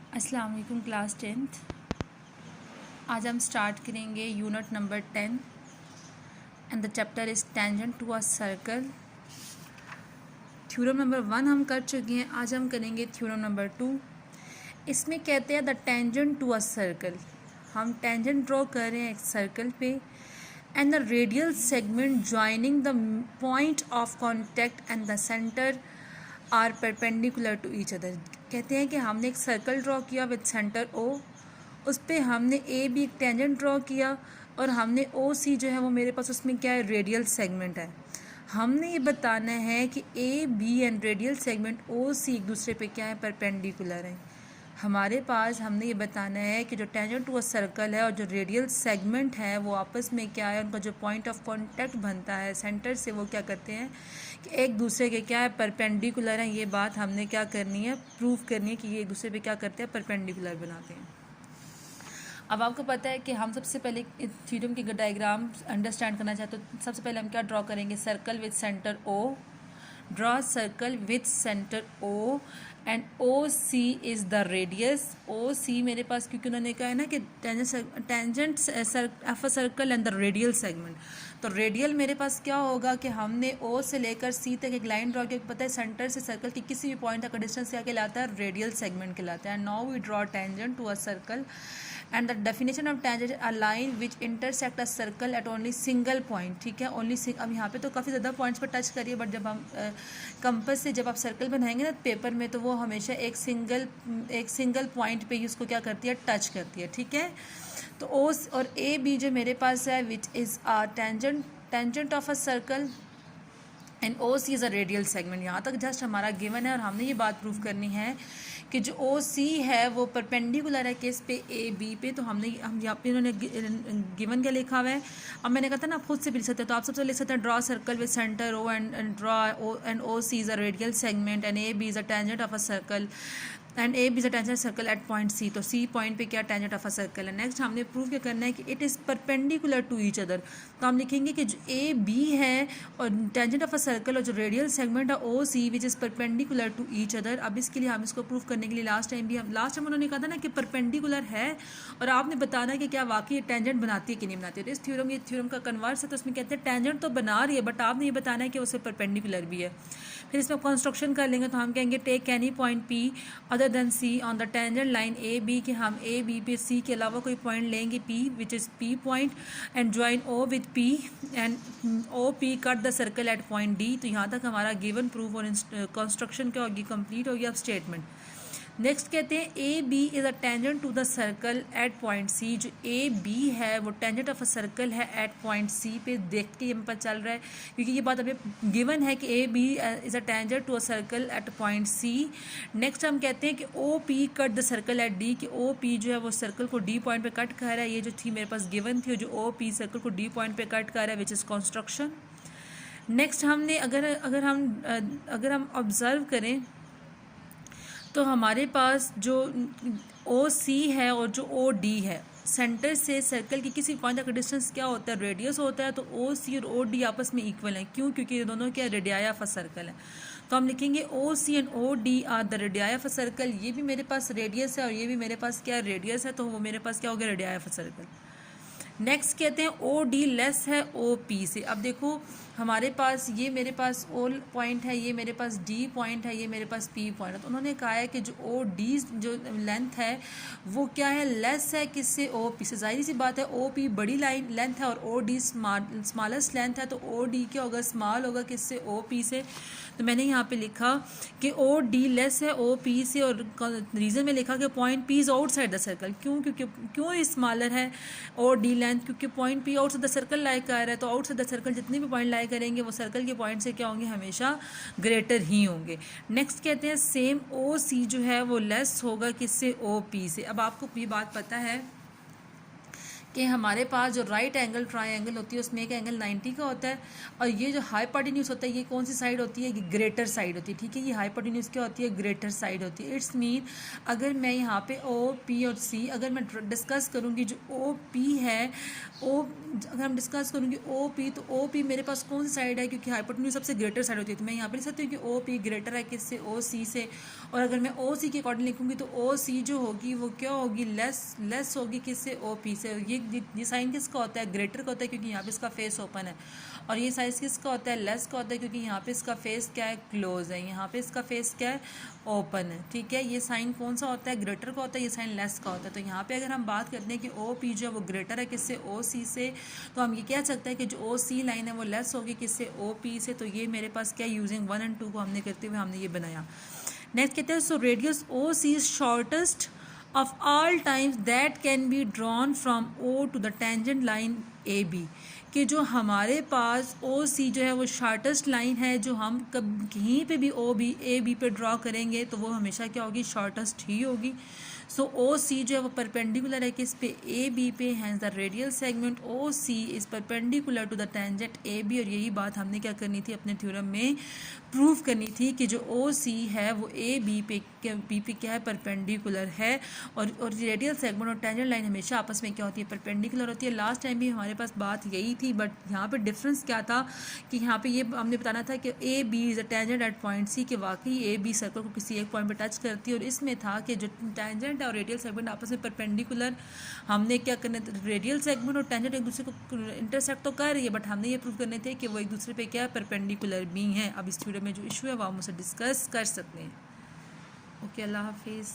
अस्सलाम वालेकुम class 10th। आज हम स्टार्ट करेंगे unit number 10 and the chapter is tangent to a circle. Theorem number 1 हम कर चुके हैं, आज हम करेंगे थ्योरम नंबर 2। इसमें कहते हैं the tangent to a circle. हम टेंजेंट ड्रॉ कर रहे हैं एक सर्कल पे and the radial segment joining the point of contact and the centre are perpendicular to each other. कहते हैं कि हमने एक सर्कल ड्रॉ किया विद सेंटर ओ, उस पर हमने ए बी एक टेंजेंट ड्रॉ किया और हमने ओ सी जो है वो मेरे पास उसमें क्या है, रेडियल सेगमेंट है। हमने ये बताना है कि A B and radial segment O C एक दूसरे पे क्या है, परपेंडिकुलर है। हमारे पास हमने ये बताना है कि जो टेंजेंट टू अ सर्कल है और जो रेडियल सेगमेंट है वो आपस में क्या है, उनका जो पॉइंट ऑफ कांटेक्ट बनता है सेंटर से, वो क्या करते हैं कि एक दूसरे के क्या है, परपेंडिकुलर हैं। ये बात हमने क्या करनी है, प्रूव करनी है कि ये एक दूसरे पे क्या करते हैं, परपेंडिकुलर बनाते हैं। अब आपको पता है कि हम सबसे पहले थ्योरम की डायग्राम अंडरस्टैंड करना चाहते तो सबसे पहले हम क्या ड्रॉ करेंगे, circle with centre O. Draw circle with centre O and O C is the radius. O C मेरे पास, क्योंकि उन्होंने कहा है ना कि tangent of a circle and the radial segment, तो रेडियल मेरे पास क्या होगा कि हमने ओ से लेकर सी तक एक लाइन ड्रॉ किया। पता है सेंटर से सर्कल की किसी भी पॉइंट तक का डिस्टेंस क्या कहलाता है, रेडियल सेगमेंट कहलाता है। Now we draw tangent to a circle and the definition of tangent a line which intersect a circle at only single point. ठीक है, ओनली अब यहाँ पे तो काफ़ी ज़्यादा पॉइंट्स पर टच करिए, बट जब हम कंपास से जब आप सर्कल बनाएंगे ना पेपर में, तो वो हमेशा एक सिंगल पॉइंट पे ही उसको क्या करती है, टच करती है। ठीक है, तो ओ और ए बी जो मेरे पास है which is a tangent of a circle and O C is a radial segment. यहाँ तक जस्ट हमारा गिवन है और हमने ये बात प्रूव करनी है कि जो ओ सी है वो परपेंडिकुलर है किस पे, ए बी पे। तो हम यहाँ पे इन्होंने गिवन क्या लिखा हुआ है। अब मैंने कहा था ना आप खुद से भी लिख सकते हैं, तो आप सबसे लिख सकते हैं draw circle with centre O and draw O and O C is a radial segment and A B is a tangent of a circle and A B is a tangent circle at point C. तो C point पे क्या tangent of a circle है। Next हमने prove क्या करना है कि it is perpendicular to each other. तो हम लिखेंगे कि जो ए बी है और टेंजेंट ऑफ अ सर्कल और जो रेडियल सेगमेंट है O C which is perpendicular to each other. अब इसके लिए हम इसको प्रूव करने के लिए लास्ट टाइम उन्होंने कहा था ना कि परपेंडिकुलर है और आपने बताना है कि क्या वाकई टेंजेंट बनाती है कि नहीं बनाती है। तो इस थ्योरम, ये थ्योरम का कन्वर्स है, तो उसमें कहते हैं टेंजेंट तो बना रही है बट आपने ये बताना है कि उसे परपेंडिकुलर भी है। फिर इसमें कंस्ट्रक्शन कर लेंगे तो हम कहेंगे take any point P other than C on the tangent line A B, कि हम ए बी पे सी के अलावा कोई पॉइंट लेंगे P which is P point and join O with P and O P cut the circle at point D. तो यहाँ तक हमारा गिवन प्रूफ और कंस्ट्रक्शन क्या होगी, कंप्लीट होगी। अब स्टेटमेंट नेक्स्ट कहते हैं A B is a tangent to the circle at point C. जो ए बी है वो टेंजेंट ऑफ अ सर्कल है एट पॉइंट सी पे। देख के ये पता चल रहा है क्योंकि ये बात अभी गिवन है कि A B is a tangent to a circle at point C. Next हम कहते हैं कि O P cut the circle at D, कि ओ पी जो है वो सर्कल को डी पॉइंट पे कट कर रहा है। ये जो थी मेरे पास गिवन थी, जो ओ पी सर्कल को डी पॉइंट पे कट कर रहा है विच इज़ कंस्ट्रक्शन। नेक्स्ट हमने अगर हम ऑब्जर्व करें तो हमारे पास जो ओ सी है और जो ओ डी है, सेंटर से सर्कल की किसी पॉइंट का डिस्टेंस क्या होता है, रेडियस होता है। तो ओ सी और ओ डी आपस में इक्वल हैं। क्यों? क्योंकि ये दोनों क्या, रेडियाई ऑफ अ सर्कल है। तो हम लिखेंगे O C and O D are the radii of a circle. ये भी मेरे पास रेडियस है और ये भी मेरे पास क्या, रेडियस है। तो वो मेरे पास क्या हो गया, radii of a circle. Next कहते हैं ओ डी लेस है ओ पी से। अब देखो हमारे पास ये मेरे पास ओ पॉइंट है, ये मेरे पास डी पॉइंट है, ये मेरे पास पी पॉइंट है। तो उन्होंने कहा है कि जो ओ डी जो लेंथ है वो क्या है, लेस है किससे, ओ पी से। जाहिर सी बात है ओ पी बड़ी लाइन लेंथ है और ओ डी स्मॉलेस्ट लेंथ है, तो ओ डी क्या होगा, स्मॉल होगा किससे, ओ पी से। तो मैंने यहाँ पे लिखा कि ओ डी लेस है ओ पी से और रीज़न में लिखा कि point P is outside the circle. क्यों स्मॉलर है ओ डी लेंथ, क्योंकि point P outside the circle lie कर रहा है। तो आउटसाइड द सर्कल जितने भी पॉइंट लाई करेंगे वो सर्कल के पॉइंट से क्या होंगे, हमेशा ग्रेटर ही होंगे। नेक्स्ट कहते हैं सेम ओ सी जो है वो लेस होगा किससे, ओ पी से। अब आपको ये बात पता है कि हमारे पास जो राइट एंगल ट्रायंगल होती है उसमें एक एंगल 90 का होता है, और ये जो हाइपोटेन्यूज होता है ये कौन सी साइड होती है, ये ग्रेटर साइड होती है, ठीक है। ये हाइपोटेन्यूज क्या होती है, ग्रेटर साइड होती है। इट्स मीन अगर मैं यहाँ पे ओ पी और सी अगर मैं डिस्कस करूँगी, जो ओ पी है अगर हम डिस्कस करूँगी ओ पी, तो ओ पी मेरे पास कौन सी साइड है, क्योंकि हाइपोटेन्यूज सबसे ग्रेटर साइड होती है, तो मैं यहाँ पे लिख सकती हूँ कि ओ पी ग्रेटर है किससे, ओ सी से। और अगर मैं ओ सी के अकॉर्डिंग लिखूँगी तो ओ सी जो होगी वो क्या होगी, लेस होगी किससे, ओ पी से। ये साइन किसका होता है, ग्रेटर का होता है, क्योंकि यहाँ पे इसका फेस ओपन है। और ये साइज किसका होता है, लेस का होता है, क्योंकि यहाँ पे इसका फेस क्या है, क्लोज है। यहाँ पे इसका फेस क्या है, ओपन है, ठीक है। ये साइन कौन सा होता है, ग्रेटर का होता है, ये साइन लेस का होता है। तो यहाँ पे अगर हम बात करते हैं कि ओ पी जो है वो ग्रेटर है किससे, ओ सी से, तो हम ये कह सकते हैं कि जो ओ सी लाइन है वो लेस होगी किससे, ओ पी से। तो ये मेरे पास क्या, यूजिंग 1 और 2 को हमने करते हुए हमने ये बनाया। नेक्स्ट कहते हैं, so radius O C is shortest of all times that can be drawn from O to the tangent line AB, कि जो हमारे पास ओ सी जो है वो शार्टेस्ट लाइन है, जो हम कहीं पे भी ओ बी ए बी पे ड्रॉ करेंगे तो वो हमेशा क्या होगी, शॉर्टेस्ट ही होगी। सो ओ सी जो है वो परपेंडिकुलर है किस पे, ए बी पे, hence the radial segment O C is perpendicular to the tangent A B. और यही बात हमने क्या करनी थी, अपने थ्योरम में प्रूव करनी थी कि जो ओ सी है वो ए बी पे क्या है, परपेंडिकुलर है। और रेडियल सेगमेंट और टेंजेंट लाइन हमेशा आपस में क्या होती है, परपेंडिकुलर होती है। लास्ट टाइम भी हमारे पास बात यही थी, बट यहाँ पे डिफरेंस क्या था कि यहाँ पे ये हमने बताना था कि A B is a tangent at point C, कि वाकई ए बी सर्कल को किसी एक पॉइंट पे टच करती है। और इसमें था कि जो टेंजेंट और रेडियल सेगमेंट आपस में परपेंडिकुलर, हमने क्या करना था, रेडियल सेगमेंट और टेंजेंट एक दूसरे को इंटरसेक्ट तो कर रही है, बट हमने ये प्रूव करने थे कि वो एक दूसरे पे क्या परपेंडिकुलर भी हैं। अब इस वीडियो में जो इशू है वो हम उसे डिस्कस कर सकते हैं। ओके, अल्लाह हाफिज़।